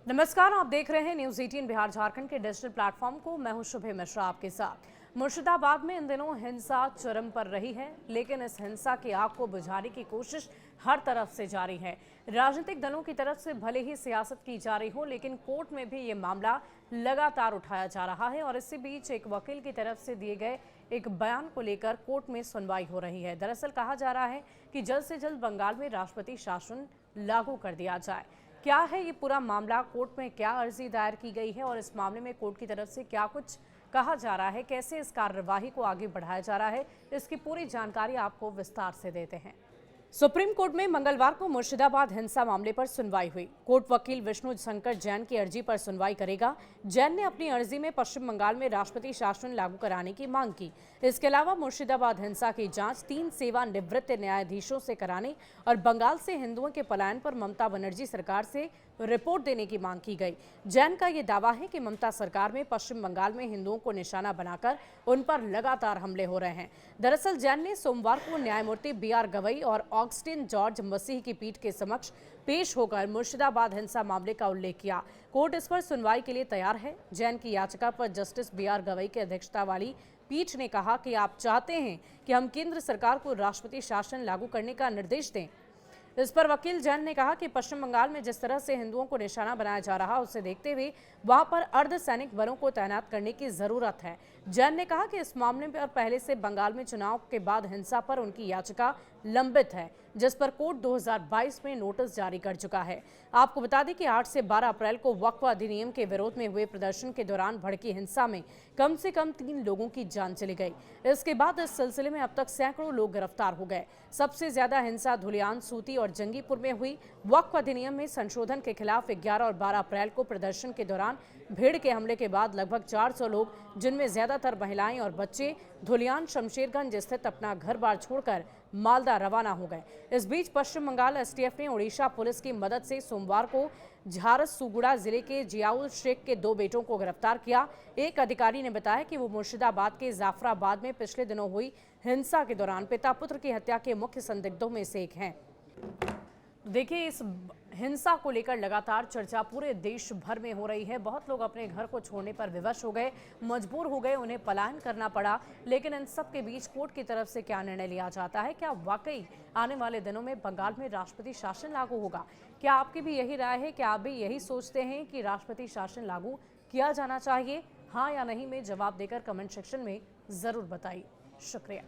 नमस्कार, आप देख रहे हैं न्यूज 18 बिहार झारखंड के डिजिटल प्लेटफॉर्म को। मैं हूं शुभे मिश्रा आपके साथ। मुर्शिदाबाद में इन दिनों हिंसा चरम पर रही है, लेकिन इस हिंसा की आग को बुझाने की कोशिश हर तरफ से जारी है। राजनीतिक दलों की तरफ से भले ही सियासत की जा रही हो, लेकिन कोर्ट में भी ये मामला लगातार उठाया जा रहा है और इसी बीच एक वकील की तरफ से दिए गए एक बयान को लेकर कोर्ट में सुनवाई हो रही है। दरअसल कहा जा रहा है कि जल्द से जल्द बंगाल में राष्ट्रपति शासन लागू कर दिया जाए। क्या है ये पूरा मामला, कोर्ट में क्या अर्जी दायर की गई है और इस मामले में कोर्ट की तरफ से क्या कुछ कहा जा रहा है, कैसे इस कार्यवाही को आगे बढ़ाया जा रहा है, इसकी पूरी जानकारी आपको विस्तार से देते हैं। सुप्रीम कोर्ट में मंगलवार को मुर्शिदाबाद हिंसा मामले पर सुनवाई हुई। कोर्ट वकील विष्णु शंकर जैन की अर्जी पर सुनवाई करेगा। जैन ने अपनी अर्जी में पश्चिम बंगाल में राष्ट्रपति शासन लागू कराने की मांग की। इसके अलावा मुर्शिदाबाद हिंसा की जांच 3 सेवानिवृत्त न्यायाधीशों से कराने और बंगाल से हिंदुओं के पलायन पर ममता बनर्जी सरकार से रिपोर्ट देने की मांग की गई। जैन का ये दावा है कि ममता सरकार में पश्चिम बंगाल में हिंदुओं को निशाना बनाकर उन पर लगातार हमले हो रहे हैं। दरअसल जैन ने सोमवार को न्यायमूर्ति BR गवई और ऑगस्टिन जॉर्ज मसीह की पीठ के समक्ष पेश होकर मुर्शिदाबाद हिंसा मामले का उल्लेख किया। कोर्ट इस पर सुनवाई के लिए तैयार है। जैन की याचिका पर जस्टिस BR गवई की अध्यक्षता वाली पीठ ने कहा कि आप चाहते हैं कि हम केंद्र सरकार को राष्ट्रपति शासन लागू करने का निर्देश दें। इस पर वकील जैन ने कहा कि पश्चिम बंगाल में जिस तरह से हिंदुओं को निशाना बनाया जा रहा है, उसे देखते हुए वहां पर अर्धसैनिक बलों को तैनात करने की जरूरत है। जैन ने कहा कि इस मामले पर पहले से बंगाल में चुनाव के बाद हिंसा पर उनकी याचिका लंबित है, जिस पर कोर्ट 2022 में नोटिस जारी कर चुका है। आपको बता दें कि 8 से 12 अप्रैल को वक्फ अधिनियम के विरोध में हुए प्रदर्शन के दौरान भड़की हिंसा में कम से कम 3 लोगों की जान चली गई। इसके बाद इस सिलसिले में अब तक सैकड़ों लोग गिरफ्तार हो गए। सबसे ज्यादा हिंसा धुलियान, सूती और जंगीपुर में हुई। वक्फ अधिनियम में संशोधन के खिलाफ 11 और 12 अप्रैल को प्रदर्शन के दौरान भीड़ के हमले के बाद लगभग 400 लोग, जिनमें ज्यादातर महिलाएं और बच्चे, धुलियान शमशेरगंज स्थित अपना घर बार छोड़कर मालदा रवाना हो गए। इस बीच पश्चिम बंगाल STF ने ओडिशा पुलिस की मदद से सोमवार को झारसुगुड़ा जिले के जियाउल शेख के 2 बेटों को गिरफ्तार किया। एक अधिकारी ने बताया कि वो मुर्शिदाबाद के जाफराबाद में पिछले दिनों हुई हिंसा के दौरान पिता पुत्र की हत्या के मुख्य संदिग्धों में से एक हैं। देखिए, इस हिंसा को लेकर लगातार चर्चा पूरे देश भर में हो रही है। बहुत लोग अपने घर को छोड़ने पर विवश हो गए, मजबूर हो गए, उन्हें पलायन करना पड़ा। लेकिन इन सब के बीच कोर्ट की तरफ से क्या निर्णय लिया जाता है? क्या वाकई आने वाले दिनों में बंगाल में राष्ट्रपति शासन लागू होगा? क्या आपकी भी यही राय है? क्या आप भी यही सोचते हैं कि राष्ट्रपति शासन लागू किया जाना चाहिए? हाँ या नहीं में जवाब देकर कमेंट सेक्शन में जरूर बताइए। शुक्रिया।